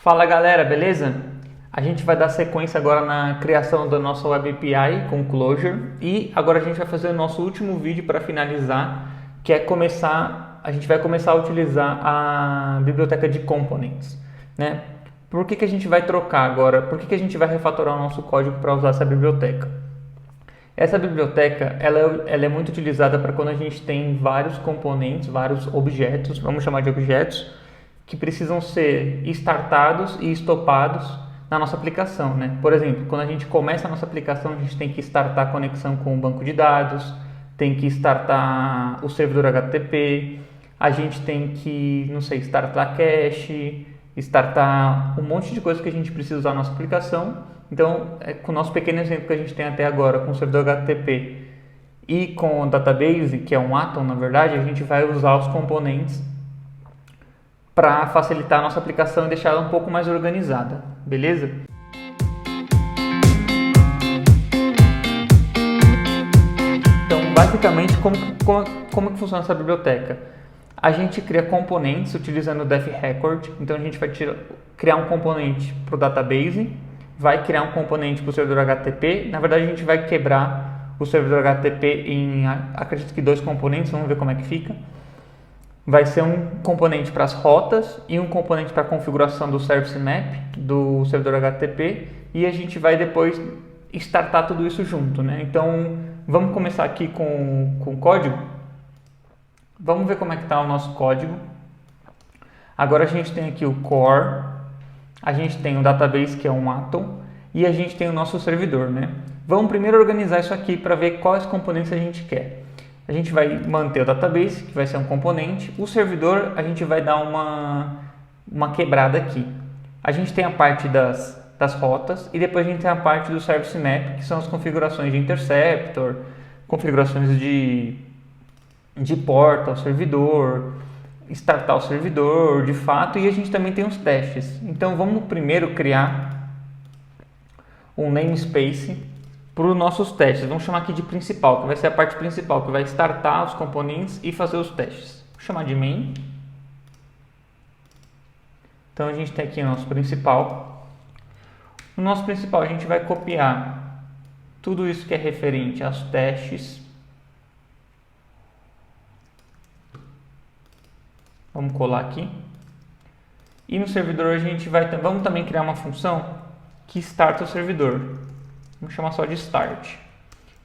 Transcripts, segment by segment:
Fala galera, beleza? A gente vai dar sequência agora na criação da nossa Web API com Clojure e agora a gente vai fazer o nosso último vídeo para finalizar, que é a gente vai começar a utilizar a biblioteca de Components, né? Por que a gente vai trocar agora? Por que a gente vai refatorar o nosso código para usar essa biblioteca? Essa biblioteca ela é muito utilizada para quando a gente tem vários componentes, vários objetos, vamos chamar de objetos, que precisam ser startados e estopados na nossa aplicação, né? Por exemplo, quando a gente começa a nossa aplicação, a gente tem que startar a conexão com o banco de dados, tem que startar o servidor HTTP, a gente tem que, não sei, startar cache, startar um monte de coisa que a gente precisa usar na nossa aplicação. Então, com o nosso pequeno exemplo que a gente tem até agora com o servidor HTTP e com o database, que é um Atom, na verdade, a gente vai usar os componentes para facilitar a nossa aplicação e deixar ela um pouco mais organizada, beleza? Então, basicamente, como que funciona essa biblioteca? A gente cria componentes utilizando o Def Record, então a gente vai criar um componente para o database, vai criar um componente para o servidor HTTP, na verdade a gente vai quebrar o servidor HTTP em, acredito que 2 componentes, vamos ver como é que fica. Vai ser um componente para as rotas e um componente para a configuração do Service Map do servidor HTTP e a gente vai depois startar tudo isso junto, né? Então, vamos começar aqui com o código. Vamos ver como é que está o nosso código. Agora a gente tem aqui o core, a gente tem o database que é um Atom e a gente tem o nosso servidor, né? Vamos primeiro organizar isso aqui para ver quais componentes a gente quer. A gente vai manter o database, que vai ser um componente. O servidor, a gente vai dar uma quebrada aqui. A gente tem a parte das rotas e depois a gente tem a parte do Service Map, que são as configurações de interceptor, configurações de porta ao servidor, startar o servidor, de fato, e a gente também tem os testes. Então, vamos primeiro criar um namespace para os nossos testes. Vamos chamar aqui de principal, que vai ser a parte principal, que vai startar os componentes e fazer os testes. Vou chamar de main. Então a gente tem aqui o nosso principal. No nosso principal a gente vai copiar tudo isso que é referente aos testes. Vamos colar aqui. E no servidor a gente vamos também criar uma função que starta o servidor. Vamos chamar só de start.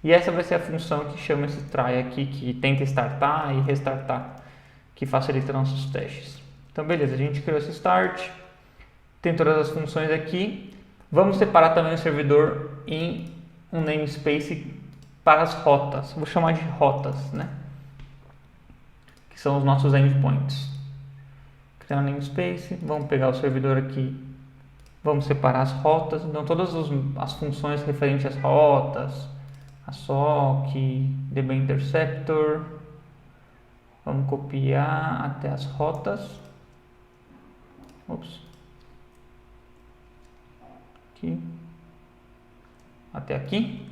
E essa vai ser a função que chama esse try aqui, que tenta startar e restartar, que facilita nossos testes. Então, beleza, a gente criou esse start, tem todas as funções aqui. Vamos separar também o servidor em um namespace para as rotas. Vou chamar de rotas, né? Que são os nossos endpoints. Criar um namespace, vamos pegar o servidor aqui. Vamos separar as rotas, então todas as funções referentes às rotas, a SOC, DB Interceptor, vamos copiar até as rotas, aqui, até aqui,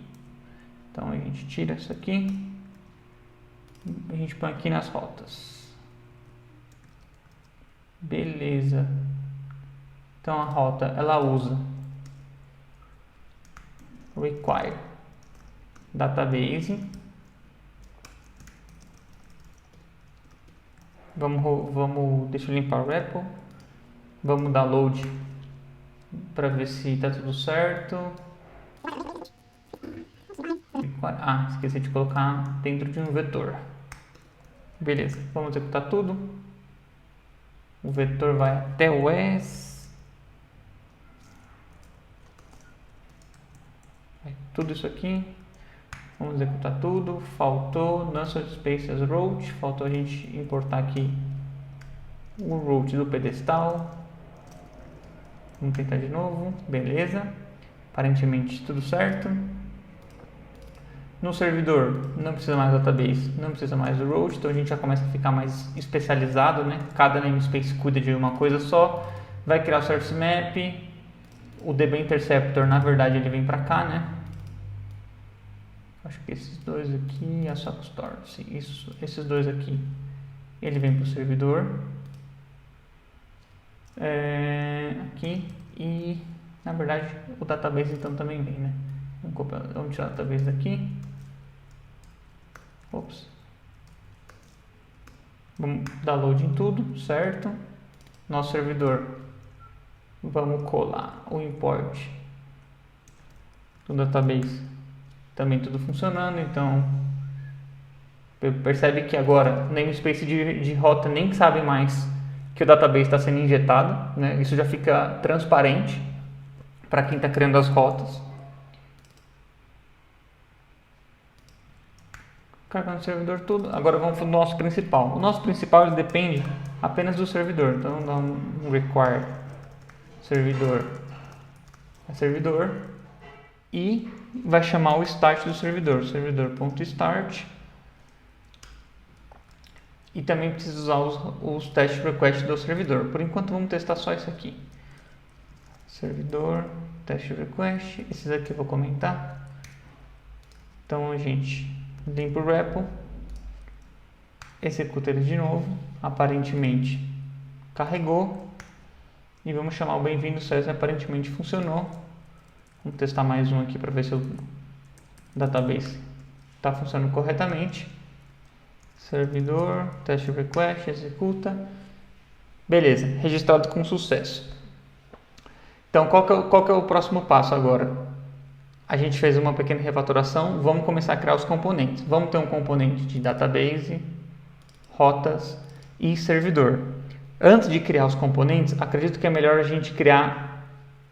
então a gente tira isso aqui, a gente põe aqui nas rotas, beleza. Então a rota ela usa require database. Deixa eu limpar o repo. Vamos dar load para ver se está tudo certo. Esqueci de colocar dentro de um vetor. Beleza, vamos executar tudo. O vetor vai até o S. Tudo isso aqui, vamos executar tudo. Faltou Nonce Space as route, faltou a gente importar aqui o route do pedestal. Vamos tentar de novo, beleza, aparentemente tudo certo. No servidor não precisa mais do database, não precisa mais do route, então a gente já começa a ficar mais especializado, né? Cada namespace cuida de uma coisa só. Vai criar o Service Map, o DB Interceptor na verdade ele vem para cá, né? Acho que esses dois aqui, a SOC Store, sim, esses dois aqui, ele vem para o servidor. aqui e, na verdade, o database então também vem, né? Vamos tirar o database daqui. Ops. Vamos dar load em tudo, certo? Nosso servidor, vamos colar o import do database, também tudo funcionando. Então percebe que agora o namespace de rota nem sabe mais que o database está sendo injetado, né? Isso já fica transparente para quem está criando as rotas. Carregando o servidor tudo. Agora vamos para o nosso principal. O nosso principal ele depende apenas do servidor. Então vamos dar um require servidor e vai chamar o start do servidor, servidor.start. E também precisa usar os test requests do servidor. Por enquanto vamos testar só isso aqui. Servidor, test request. Esses aqui eu vou comentar. Então a gente limpa o repo, executa ele de novo, aparentemente carregou, e vamos chamar o bem-vindo César, aparentemente funcionou. Vamos testar mais um aqui para ver se o database está funcionando corretamente. Servidor, test request, executa, beleza, registrado com sucesso. Então qual que é o próximo passo agora? A gente fez uma pequena refatoração, vamos começar a criar os componentes. Vamos ter um componente de database, rotas e servidor. Antes de criar os componentes, acredito que é melhor a gente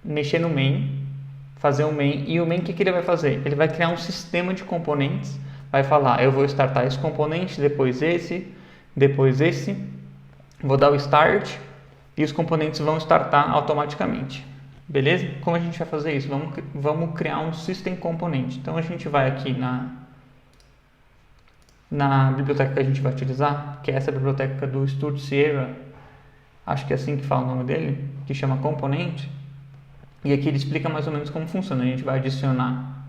mexer no main, fazer um main. E o main, o que ele vai fazer? Ele vai criar um sistema de componentes, vai falar, eu vou startar esse componente, depois esse, vou dar o start e os componentes vão startar automaticamente. Beleza? Como a gente vai fazer isso? Vamos criar um system component. Então a gente vai aqui na biblioteca que a gente vai utilizar, que é essa biblioteca do Stuart Sierra, acho que é assim que fala o nome dele, que chama component. E aqui ele explica mais ou menos como funciona. A gente vai adicionar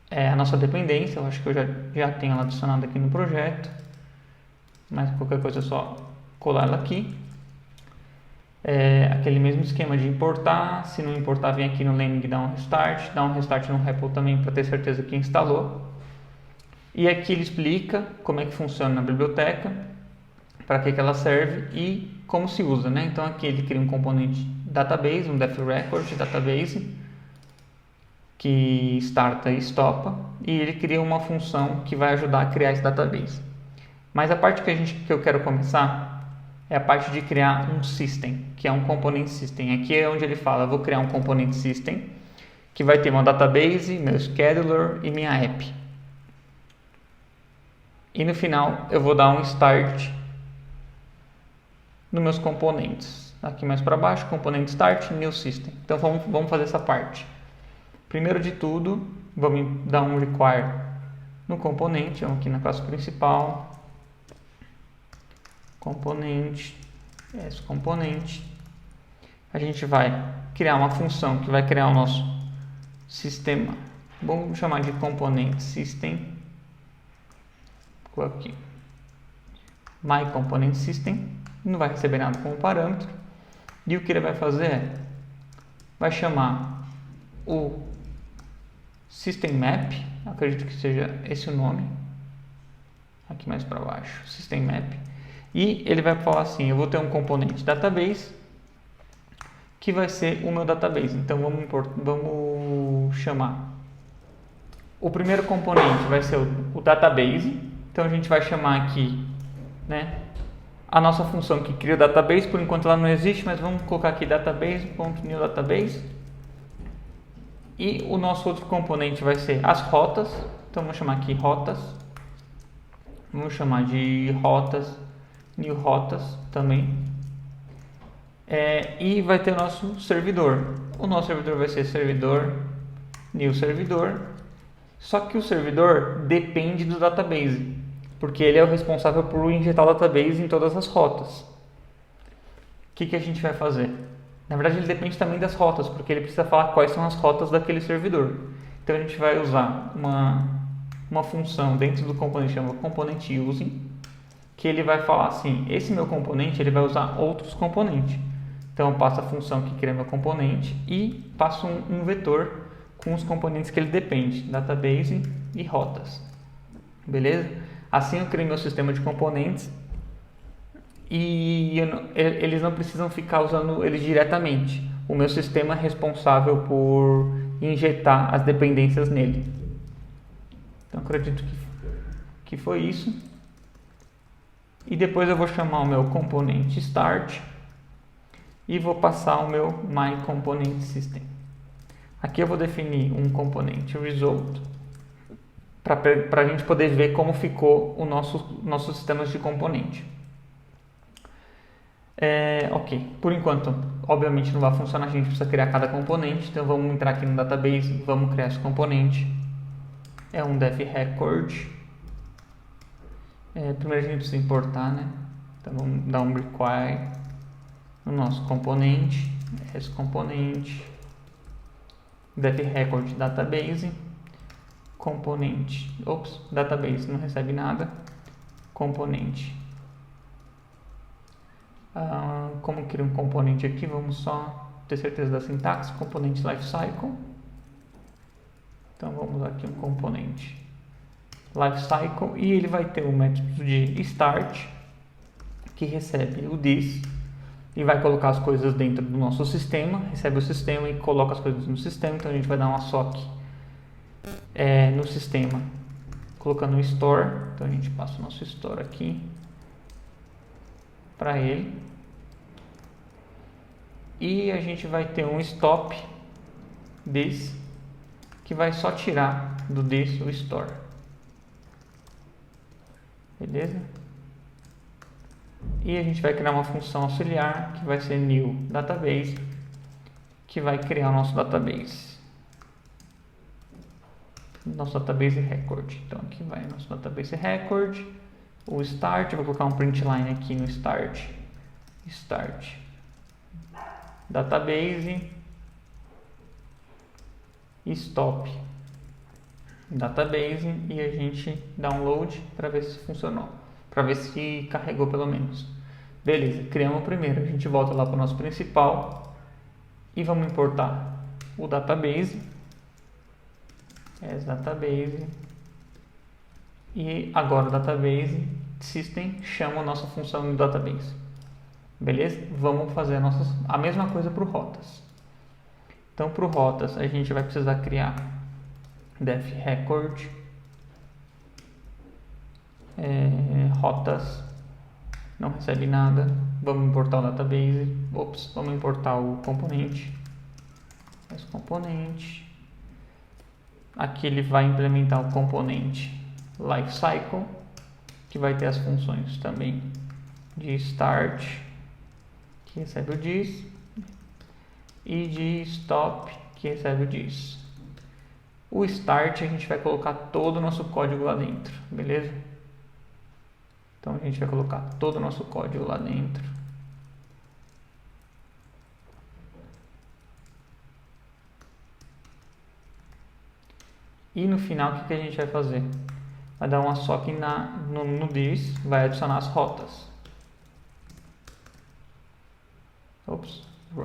a nossa dependência, eu acho que eu já tenho ela adicionada aqui no projeto, mas qualquer coisa é só colar ela aqui. Aquele mesmo esquema de importar, se não importar vem aqui no Lang dá um restart no repo também para ter certeza que instalou. E aqui ele explica como é que funciona na biblioteca, para que ela serve e como se usa, né? Então aqui ele cria um componente database, um def record database, que starta e stopa, e ele cria uma função que vai ajudar a criar esse database. Mas a parte que eu quero começar é a parte de criar um system, que é um component system. Aqui é onde ele fala, vou criar um component system, que vai ter uma database, meu scheduler e minha app. E no final eu vou dar um start nos meus componentes. Aqui mais para baixo, component start, new system. Então vamos fazer essa parte. Primeiro de tudo, vamos dar um require no componente, vamos aqui na classe principal. Componente, esse componente, a gente vai criar uma função que vai criar o nosso sistema, vamos chamar de componente system, aqui, my component system, não vai receber nada como parâmetro, e o que ele vai fazer vai chamar o system map, acredito que seja esse o nome, aqui mais para baixo, system map. E ele vai falar assim, eu vou ter um componente database, que vai ser o meu database. Então vamos chamar. O primeiro componente vai ser o database. Então a gente vai chamar aqui, né, a nossa função que cria o database. Por enquanto ela não existe, mas vamos colocar aqui database.new database. E o nosso outro componente vai ser as rotas. Então vamos chamar aqui rotas. Vamos chamar de rotas. New rotas também. E vai ter o nosso servidor. O nosso servidor vai ser servidor, new servidor. Só que o servidor depende do database, porque ele é o responsável por injetar o database em todas as rotas. O que a gente vai fazer? Na verdade ele depende também das rotas, porque ele precisa falar quais são as rotas daquele servidor. Então a gente vai usar uma função dentro do componente chamada component using, que ele vai falar assim, esse meu componente ele vai usar outros componentes. Então eu passo a função que cria meu componente e passo um vetor com os componentes que ele depende, database e rotas. Beleza? Assim eu criei meu sistema de componentes e eles não precisam ficar usando eles diretamente. O meu sistema é responsável por injetar as dependências nele. Então acredito que foi isso. E depois eu vou chamar o meu componente start e vou passar o meu myComponentSystem. Aqui eu vou definir um componente result para a gente poder ver como ficou o nosso sistema de componente. Ok, por enquanto, obviamente não vai funcionar, a gente precisa criar cada componente, então vamos entrar aqui no database, vamos criar esse componente. É um dev record. Primeiro a gente precisa importar, né? Então vamos dar um require no nosso componente, esse componente, dev record database, componente, database não recebe nada, componente. Como criar um componente aqui, vamos só ter certeza da sintaxe, componente lifecycle. Então vamos aqui um componente lifecycle e ele vai ter o método de start que recebe o this e vai colocar as coisas dentro do nosso sistema, recebe o sistema e coloca as coisas no sistema. Então a gente vai dar uma sock no sistema colocando um store. Então a gente passa o nosso store aqui para ele e a gente vai ter um stop this que vai só tirar do this o store, beleza? E a gente vai criar uma função auxiliar que vai ser new database, que vai criar o nosso database record. Então aqui vai o nosso database record, o start, vou colocar um print line aqui no start database, stop database e a gente download para ver se funcionou, para ver se carregou pelo menos. Beleza, criamos o primeiro, a gente volta lá para o nosso principal e vamos importar o database, database, e agora o database system chama a nossa função no database. Beleza? Vamos fazer a mesma coisa para o rotas. Então para o rotas a gente vai precisar criar def record rotas, não recebe nada. Vamos importar o database, vamos importar o componente, esse componente. Aqui ele vai implementar o componente lifecycle, que vai ter as funções também de start, que recebe o this, e de stop, que recebe o this. O start a gente vai colocar todo o nosso código lá dentro, beleza? Então a gente vai colocar todo o nosso código lá dentro. E no final o que a gente vai fazer? Vai dar uma sock no this, vai adicionar as rotas.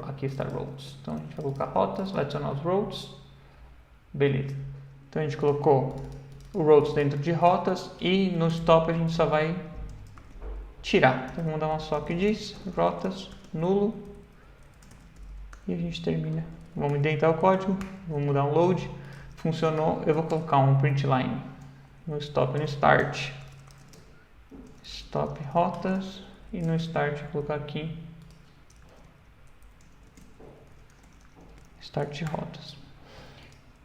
Aqui está routes. Então a gente vai colocar rotas, vai adicionar os routes. Beleza. Então a gente colocou o routes dentro de rotas e no stop a gente só vai tirar. Então vamos dar uma sock disso, rotas, nulo. E a gente termina. Vamos indentar o código, vamos dar um load. Funcionou, eu vou colocar um print line no stop e no start. Stop rotas e no start vou colocar aqui start rotas.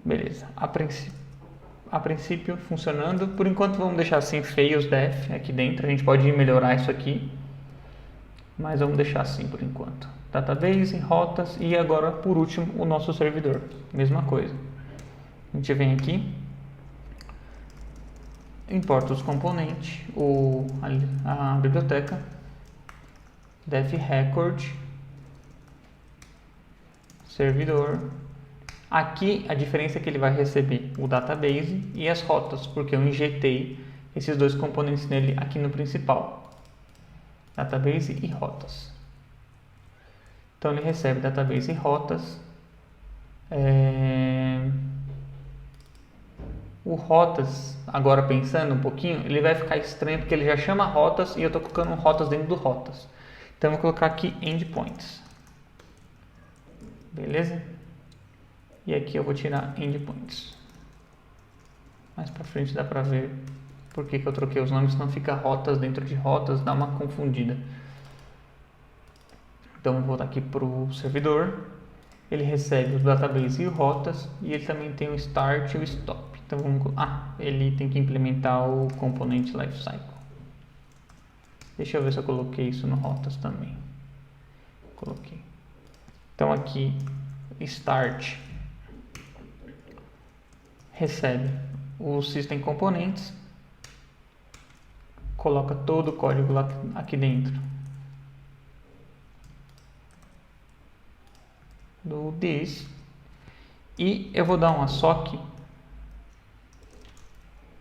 Beleza, a princípio funcionando. Por enquanto vamos deixar assim feio os def aqui dentro, a gente pode melhorar isso aqui, mas vamos deixar assim por enquanto. Database, rotas e agora por último o nosso servidor, mesma coisa. A gente vem aqui, importa os componentes, a biblioteca, dev record, servidor. Aqui a diferença é que ele vai receber o database e as rotas, porque eu injetei esses dois componentes nele aqui no principal, database e rotas. Então ele recebe database e rotas. O rotas, agora pensando um pouquinho, ele vai ficar estranho porque ele já chama rotas e eu estou colocando rotas dentro do rotas. Então eu vou colocar aqui endpoints. Beleza? E aqui eu vou tirar endpoints. Mais pra frente dá pra ver por que eu troquei os nomes, senão fica rotas dentro de rotas, dá uma confundida. Então vou voltar aqui pro servidor. Ele recebe o database e o rotas e ele também tem o start e o stop. Então vamos, ele tem que implementar o componente lifecycle. Deixa eu ver se eu coloquei isso no rotas também. Coloquei. Então aqui start recebe o system components, coloca todo o código lá aqui dentro do this e eu vou dar uma sock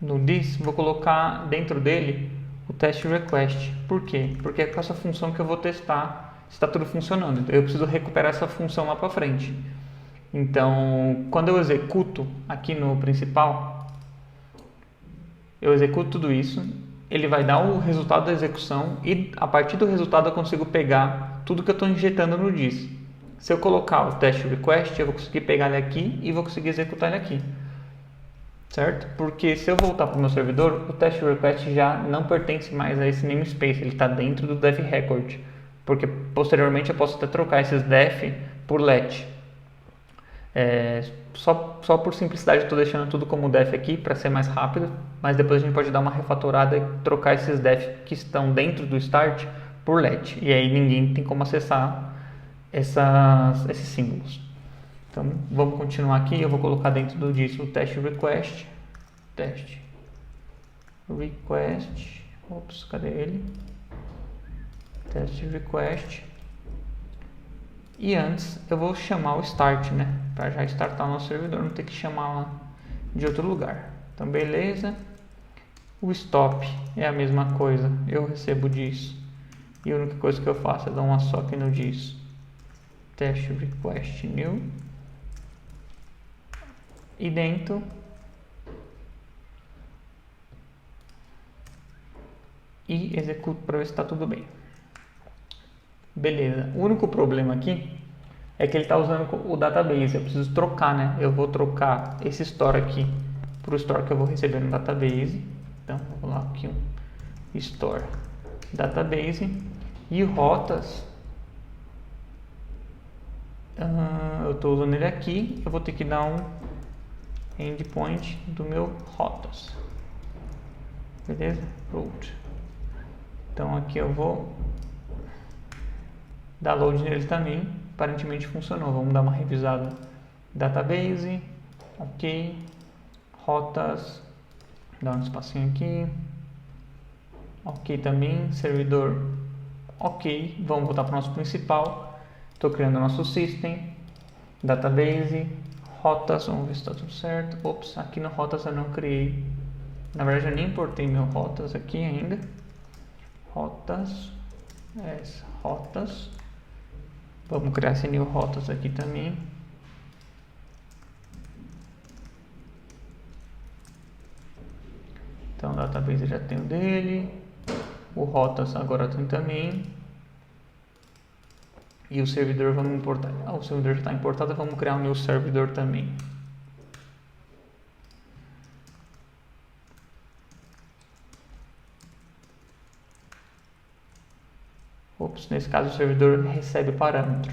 no this, vou colocar dentro dele o test request. Por quê? Porque é com essa função que eu vou testar se está tudo funcionando. Eu preciso recuperar essa função lá para frente. Então, quando eu executo aqui no principal, eu executo tudo isso, ele vai dar o resultado da execução e a partir do resultado eu consigo pegar tudo que eu estou injetando no this. Se eu colocar o test request, eu vou conseguir pegar ele aqui e vou conseguir executar ele aqui. Certo? Porque se eu voltar para o meu servidor, o test request já não pertence mais a esse namespace, ele está dentro do def record. Porque posteriormente eu posso até trocar esses def por let. Só por simplicidade eu estou deixando tudo como def aqui para ser mais rápido, mas depois a gente pode dar uma refatorada e trocar esses def que estão dentro do start por let. E aí ninguém tem como acessar esses símbolos. Então vamos continuar aqui, eu vou colocar dentro do disso o test request, cadê ele? Test request. E antes eu vou chamar o start, né? Para já startar o nosso servidor, não ter que chamar lá de outro lugar. Então beleza. O stop é a mesma coisa, eu recebo disso. E a única coisa que eu faço é dar uma sock no disso. Test request new. E dentro e executo para ver se está tudo bem. Beleza, o único problema aqui é que ele está usando o database, eu preciso trocar, né? Eu vou trocar esse store aqui para o store que eu vou receber no database. Então vou colocar aqui um store database e rotas. Eu estou usando ele aqui, eu vou ter que dar um endpoint do meu rotas. Beleza? Root. Então aqui eu vou dar load nele também. Aparentemente funcionou. Vamos dar uma revisada. Database. Ok. Rotas. Dá um espacinho aqui. Ok também. Servidor. Ok. Vamos voltar para o nosso principal. Estou criando o nosso system. Database. Rotas, vamos ver se está tudo certo. Ops, aqui no rotas eu não criei. Na verdade eu nem importei meu rotas aqui ainda. Rotas. Rotas. Vamos criar esse new rotas aqui também. Então o database já tem o dele. O rotas agora tem também. E o servidor vamos importar. O servidor já está importado, vamos criar um new servidor também. Ops, nesse caso o servidor recebe parâmetro.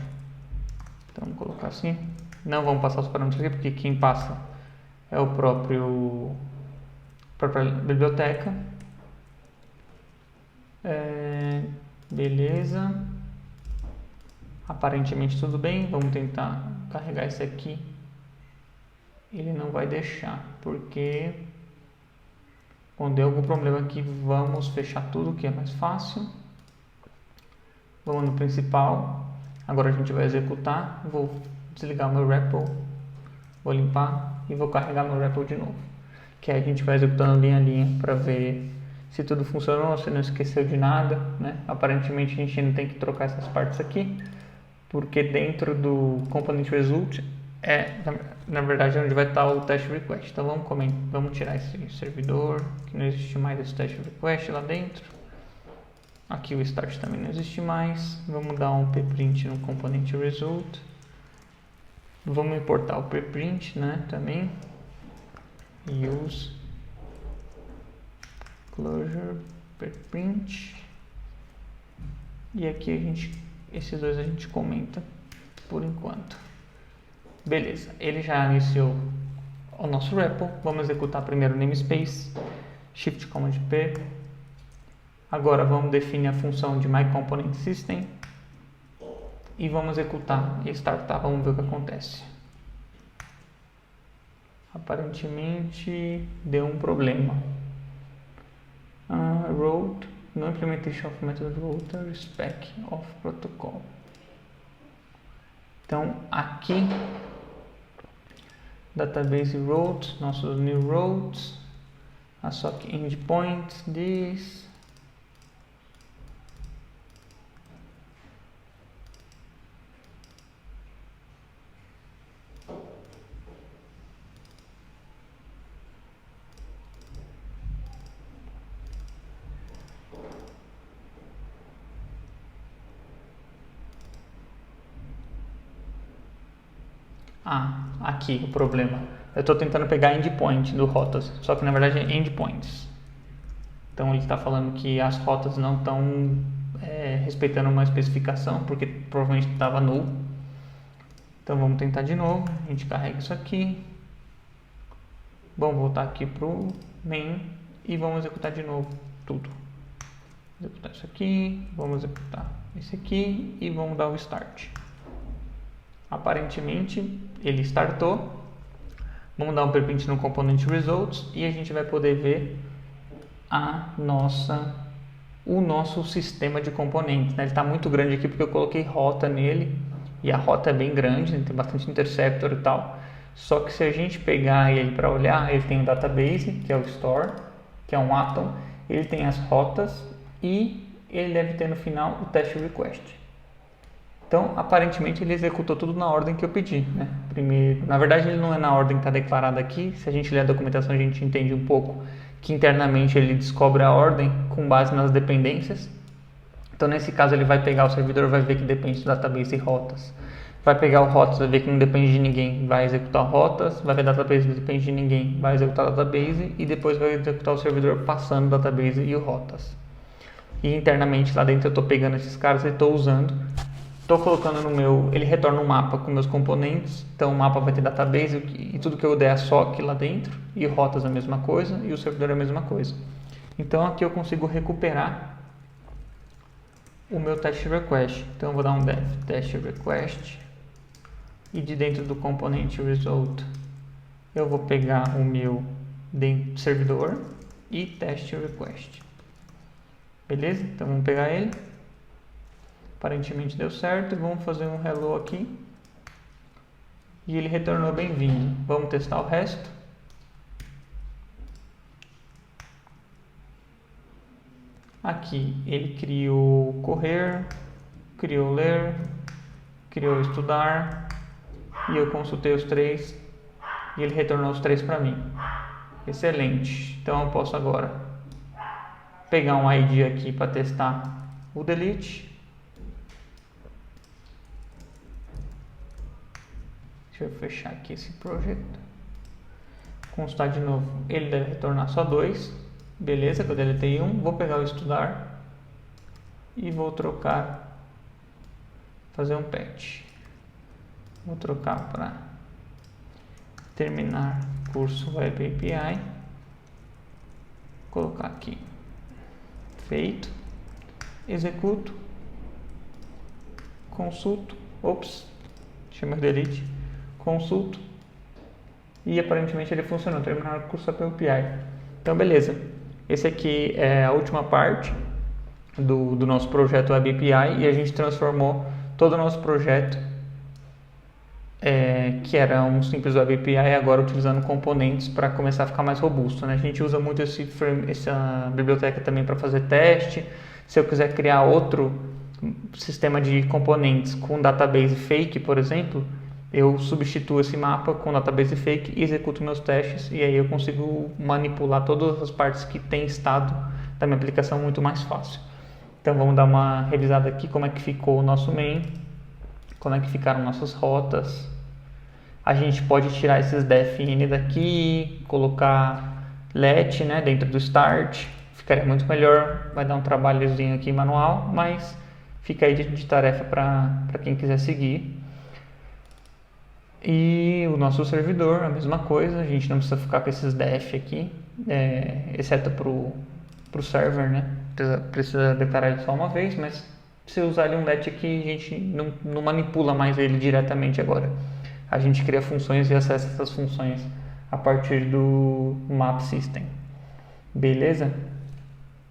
Então vamos colocar assim. Não vamos passar os parâmetros aqui, porque quem passa é a própria biblioteca. Beleza. Aparentemente tudo bem. Vamos tentar carregar esse aqui. Ele não vai deixar, porque quando der algum problema aqui, vamos fechar tudo, que é mais fácil. Vamos no principal. Agora a gente vai executar. Vou desligar o meu REPL. Vou limpar e vou carregar meu REPL de novo. Que aí a gente vai executando linha a linha para ver se tudo funcionou, se não esqueceu de nada, né? Aparentemente a gente ainda tem que trocar essas partes aqui, porque dentro do component result na verdade, onde vai estar o test request. Então vamos tirar esse servidor, que não existe mais esse test request lá dentro. Aqui o start também não existe mais. Vamos dar um pprint no component result. Vamos importar o preprint, né, também. Use closure preprint. E aqui esses dois a gente comenta por enquanto. Beleza, ele já iniciou o nosso REPL. Vamos executar primeiro o namespace, Shift Command P. Agora vamos definir a função de myComponentSystem e vamos executar e startar. Vamos ver o que acontece. Aparentemente deu um problema. Route, no implementation of method router spec of protocol. Então aqui database routes, nossos new routes, a sock endpoint this. Aqui o problema. Eu estou tentando pegar endpoint do rotas, só que na verdade é endpoints. Então ele está falando que as rotas não estão respeitando uma especificação, porque provavelmente estava null. Então vamos tentar de novo. A gente carrega isso aqui. Vamos voltar aqui para o main e vamos executar de novo tudo. Executar isso aqui, vamos executar esse aqui e vamos dar o start. Aparentemente ele startou. Vamos dar um preprint no component results e a gente vai poder ver o nosso sistema de componentes, né? Ele está muito grande aqui porque eu coloquei rota nele e a rota é bem grande, tem bastante interceptor e tal. Só que se a gente pegar ele para olhar, ele tem o database, que é o store, que é um atom, ele tem as rotas e ele deve ter no final o test request. Então, aparentemente, ele executou tudo na ordem que eu pedi, né? Primeiro, na verdade, ele não é na ordem que está declarada aqui. Se a gente ler a documentação, a gente entende um pouco que internamente ele descobre a ordem com base nas dependências. Então, nesse caso, ele vai pegar o servidor, vai ver que depende do database e rotas. Vai pegar o rotas, vai ver que não depende de ninguém, vai executar rotas. Vai ver database, não depende de ninguém, vai executar database. E depois vai executar o servidor passando o database e o rotas. E internamente, lá dentro, eu estou pegando esses caras e estou usando. Estou colocando no meu, ele retorna um mapa com meus componentes, então o mapa vai ter database e tudo que eu der é SOC lá dentro, e rotas a mesma coisa, e o servidor é a mesma coisa. Então aqui eu consigo recuperar o meu test request. Então eu vou dar um def test request, e de dentro do componente result eu vou pegar o meu servidor e test request. Beleza? Então vamos pegar ele. Aparentemente deu certo, vamos fazer um hello aqui e ele retornou bem-vindo. Vamos testar o resto. Aqui ele criou correr, criou ler, criou estudar e eu consultei os três e ele retornou os três para mim. Excelente. Então eu posso agora pegar um ID aqui para testar o delete. Deixa eu fechar aqui esse projeto. Consultar de novo. Ele deve retornar só 2. Beleza, que eu deletei um. Vou pegar o estudar e vou trocar. Fazer um patch. Vou trocar para terminar curso Web API. Colocar aqui. Feito. Executo. Consulto. Ops. Chama delete. Consulto e aparentemente ele funcionou, terminar o curso API. Então beleza, esse aqui é a última parte do nosso projeto Web API e a gente transformou todo o nosso projeto que era um simples Web API agora utilizando componentes para começar a ficar mais robusto, né? A gente usa muito essa biblioteca também para fazer teste. Se eu quiser criar outro sistema de componentes com database fake, por exemplo, eu substituo esse mapa com database fake e executo meus testes, e aí eu consigo manipular todas as partes que tem estado da minha aplicação muito mais fácil. Então vamos dar uma revisada aqui como é que ficou o nosso main, como é que ficaram nossas rotas. A gente pode tirar esses defn daqui, colocar let, né, dentro do start, ficaria muito melhor. Vai dar um trabalhozinho aqui manual, mas fica aí de tarefa para quem quiser seguir. E o nosso servidor, a mesma coisa, a gente não precisa ficar com esses def aqui, exceto para o server, né? Precisa declarar ele só uma vez, mas se usar ali um let aqui, a gente não manipula mais ele diretamente agora. A gente cria funções e acessa essas funções a partir do map system. Beleza?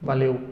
Valeu!